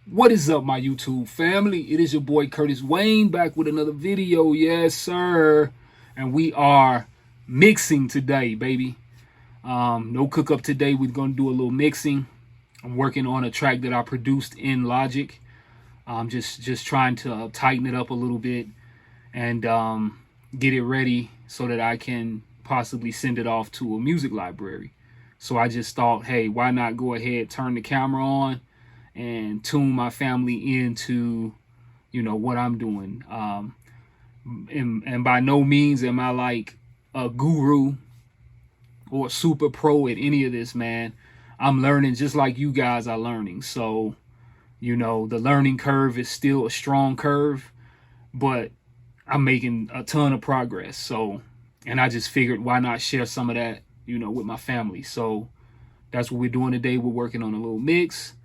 What is up, my YouTube family? It is your boy Curtis Wayne back with another video. Yes, sir. And we are mixing today, baby. No cook up today. We're going to do a little mixing. I'm working on a track that I produced in Logic. I'm just trying to tighten it up a little bit and get it ready so that I can possibly send it off to a music library. So I just thought, hey, why not go ahead, turn the camera on and tune my family into, what I'm doing. And by no means am I like a guru or a super pro at any of this, man. I'm learning just like you guys are learning. So, the learning curve is still a strong curve, but I'm making a ton of progress. So, and I just figured, why not share some of that, with my family? So that's what we're doing today. We're working on a little mix.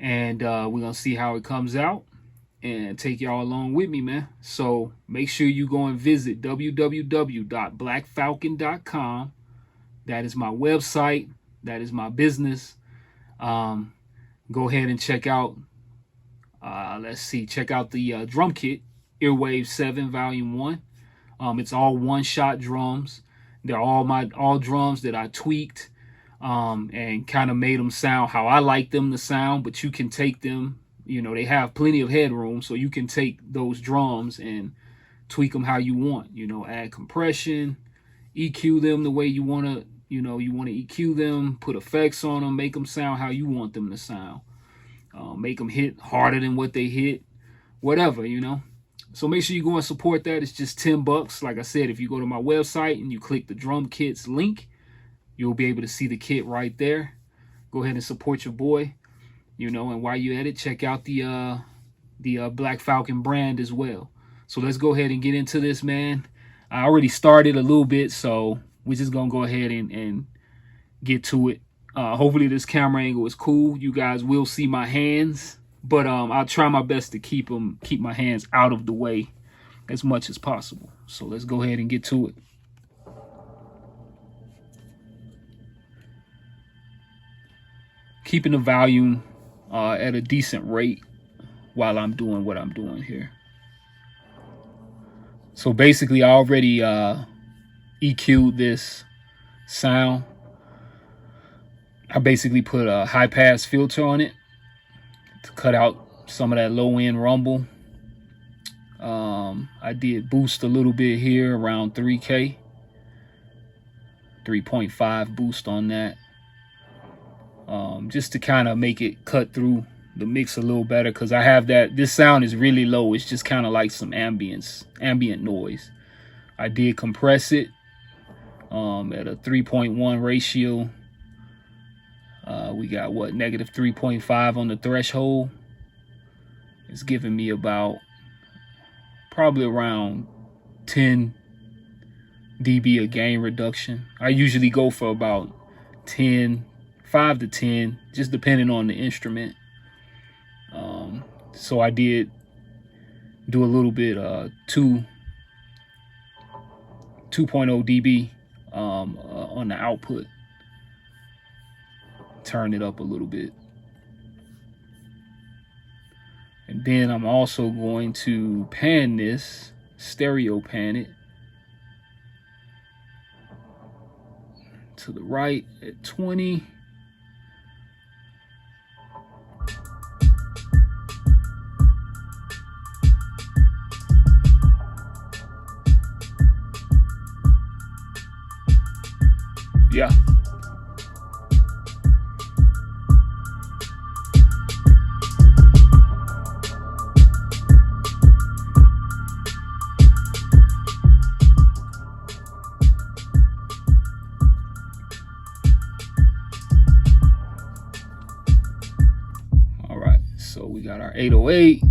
And we're going to see how it comes out and take y'all along with me, man. So make sure you go and visit www.blvckfalcon.com. That is my website. That is my business. Go ahead and check out, check out the drum kit, Earwave 7 Volume 1. It's all one-shot drums. They're all drums that I tweaked. And kind of made them sound how I like them to sound, but you can take them, they have plenty of headroom, so you can take those drums and tweak them how you want, add compression, EQ them the way you want to, you want to EQ them, put effects on them, make them sound how you want them to sound, make them hit harder than what they hit, whatever, So make sure you go and support that. It's just $10. Like I said, if you go to my website and you click the drum kits link, you'll be able to see the kit right there. Go ahead and support your boy, and while you're at it, check out the Blvck Falcon brand as well. So let's go ahead and get into this, man. I already started a little bit, so we're just gonna go ahead and get to it. Hopefully this camera angle is cool. You guys will see my hands, but I'll try my best to keep my hands out of the way as much as possible. So let's go ahead and get to it. Keeping the volume at a decent rate while I'm doing what I'm doing here. So basically, I already EQ'd this sound. I basically put a high pass filter on it to cut out some of that low end rumble. I did boost a little bit here around 3K, 3.5 boost on that. Just to kind of make it cut through the mix a little better, because I have this sound is really low. It's just kind of like some ambient noise. I did compress it at a 3.1 ratio. We got negative 3.5 on the threshold. It's giving me about probably around 10 dB of gain reduction. I usually go for about 5 to 10, just depending on the instrument. So I did do a little bit 2.0 dB on the output. Turn it up a little bit. And then I'm also going to pan this, stereo pan it to the right at 20. Yeah. All right, so we got our 808.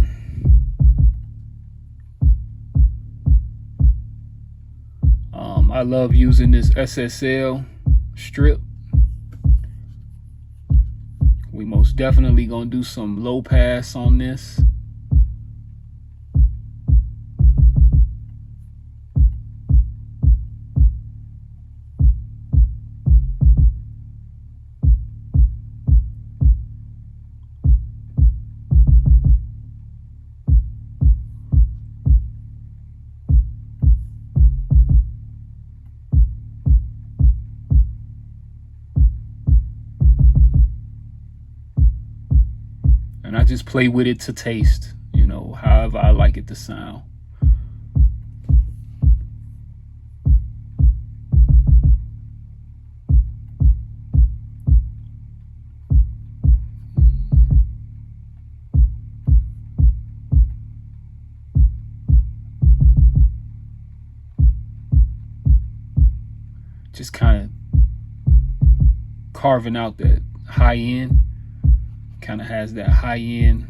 I love using this SSL strip. We most definitely gonna do some low pass on this. And I just play with it to taste, you know, however I like it to sound. Just kind of carving out that high end. Kind of has that high end.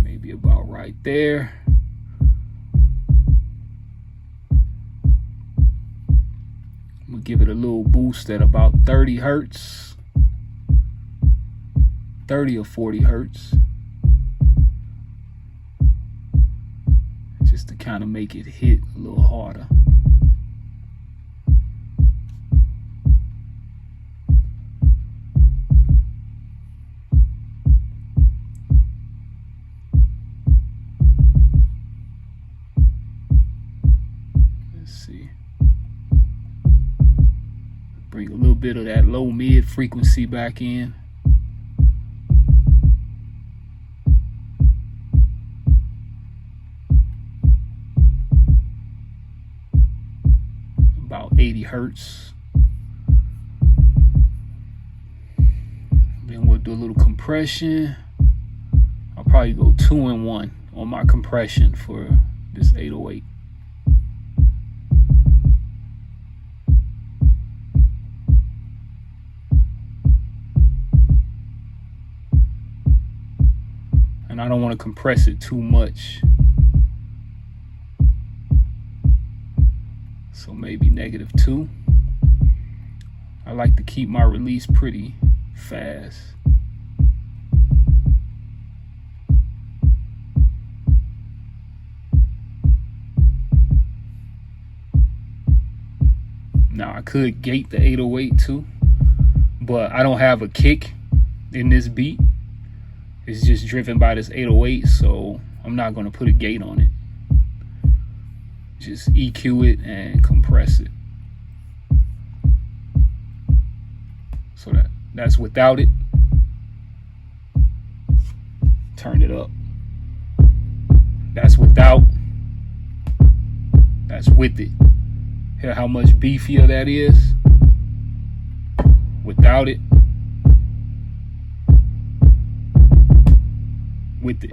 Maybe about right there. I'm gonna give it a little boost at about 30 hertz, 30 or 40 hertz, just to kind of make it hit a little harder. Let's see. Bring a little bit of that low mid frequency back in. About 80 hertz. Then we'll do a little compression. I'll probably go 2-in-1 on my compression for this 808. And I don't want to compress it too much. So maybe -2. I like to keep my release pretty fast. Now I could gate the 808 too, but I don't have a kick in this beat. It's just driven by this 808, so I'm not going to put a gate on it. Just EQ it and compress it. So that's without it. Turn it up. That's without. That's with it. Hear how much beefier that is? Without it. With it.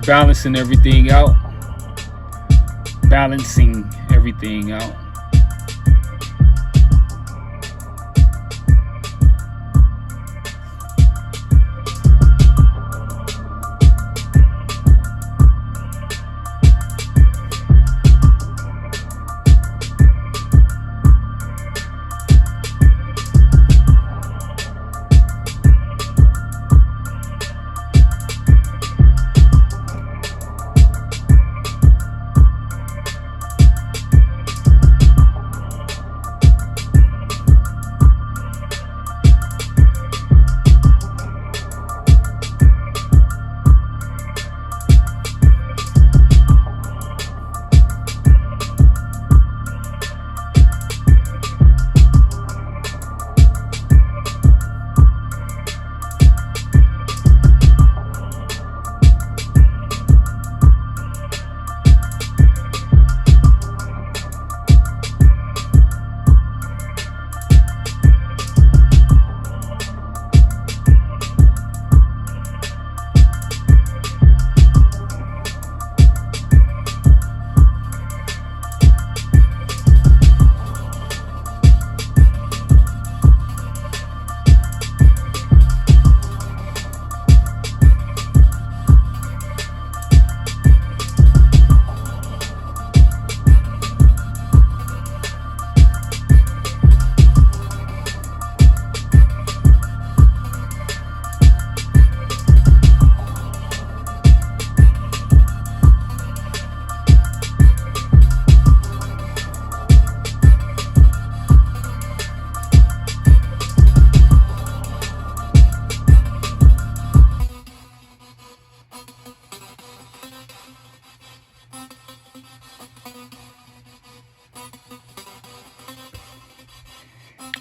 balancing everything out. Balancing everything out.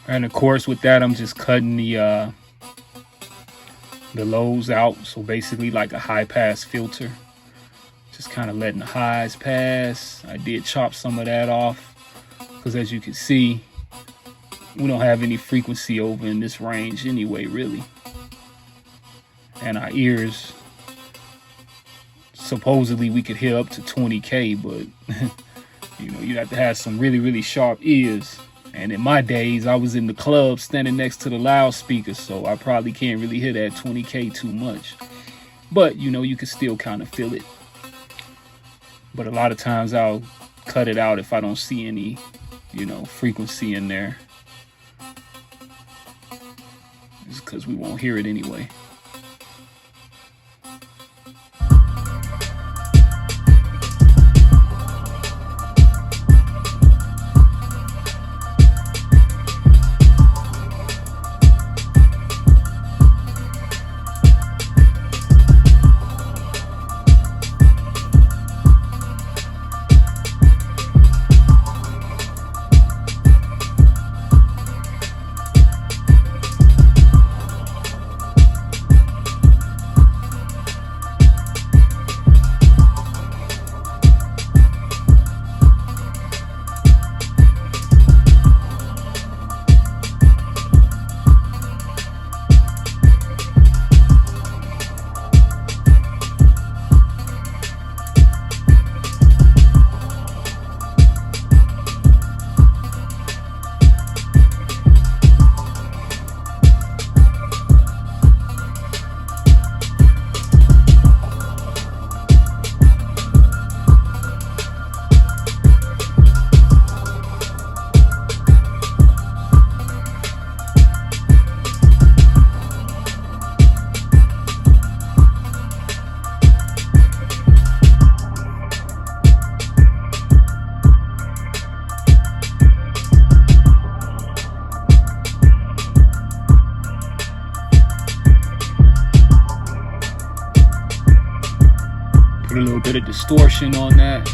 And of course with that I'm just cutting the lows out, so basically like a high pass filter, just kind of letting the highs pass. I did chop some of that off because as you can see we don't have any frequency over in this range anyway really, and our ears supposedly we could hit up to 20k, but you know, you have to have some really sharp ears. And in my days, I was in the club standing next to the loudspeaker, so I probably can't really hear that 20k too much. But, you know, you can still kind of feel it. But a lot of times I'll cut it out if I don't see any, you know, frequency in there. It's because we won't hear it anyway. Put a little bit of distortion on that.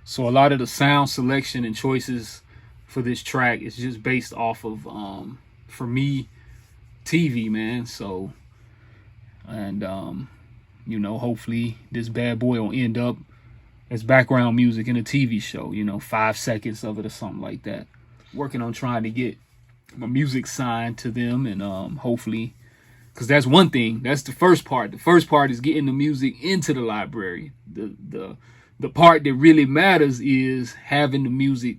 So a lot of the sound selection and choices for this track is just based off of, for me, TV, man. So, and, you know, hopefully this bad boy will end up as background music in a TV show, you know, 5 seconds of it or something like that. Working on trying to get my music signed to them, and hopefully, because that's one thing, that's the first part. The first part is getting the music into the library. The part that really matters is having the music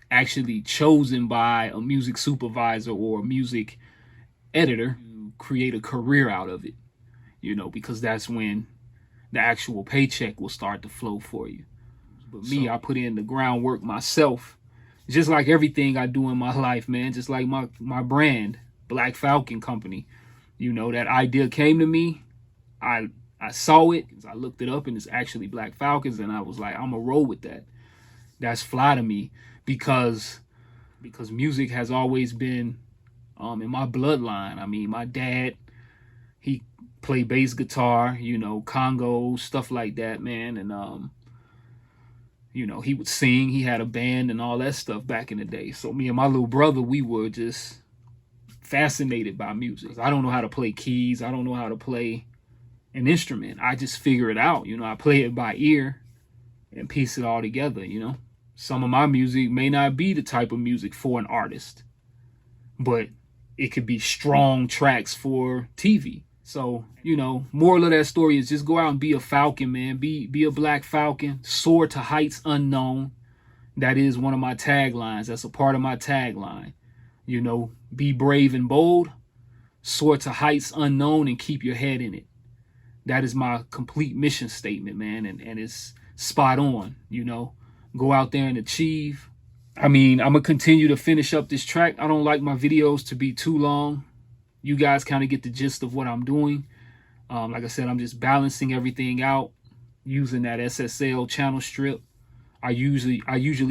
actually chosen by a music supervisor or a music editor to create a career out of it, you know, because that's when the actual paycheck will start to flow for you. But me, I put in the groundwork myself, just like everything I do in my life, man. Just like my brand, Blvck Falcon Company. You know, that idea came to me. I saw it. I looked it up, and it's actually Blvck Falcons, and I was like, I'm gonna roll with that. That's fly to me because music has always been in my bloodline. I mean, my dad, he played bass guitar, you know, congos, stuff like that, man. And you know, he would sing. He had a band and all that stuff back in the day. So me and my little brother, we were just fascinated by music. I don't know how to play keys. I don't know how to play an instrument. I just figure it out. You know, I play it by ear and piece it all together, you know. Some of my music may not be the type of music for an artist, but it could be strong tracks for TV. So, you know, moral of that story is just go out and be a falcon, man. Be a Blvck Falcon. Soar to heights unknown. That is one of my taglines. That's a part of my tagline. You know, be brave and bold. Soar to heights unknown and keep your head in it. That is my complete mission statement, man. And it's spot on, you know. Go out there and achieve. I mean, I'm going to continue to finish up this track. I don't like my videos to be too long. You guys kind of get the gist of what I'm doing. Like I said, I'm just balancing everything out using that SSL channel strip. I usually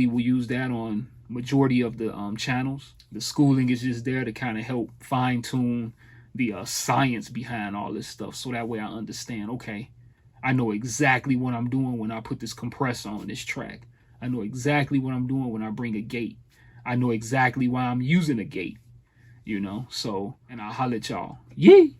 will use that on majority of the channels. The schooling is just there to kind of help fine tune the science behind all this stuff. So that way I understand, okay, I know exactly what I'm doing when I put this compressor on this track. I know exactly what I'm doing when I bring a gate. I know exactly why I'm using a gate, you know. So, and I'll holler at y'all. Yee!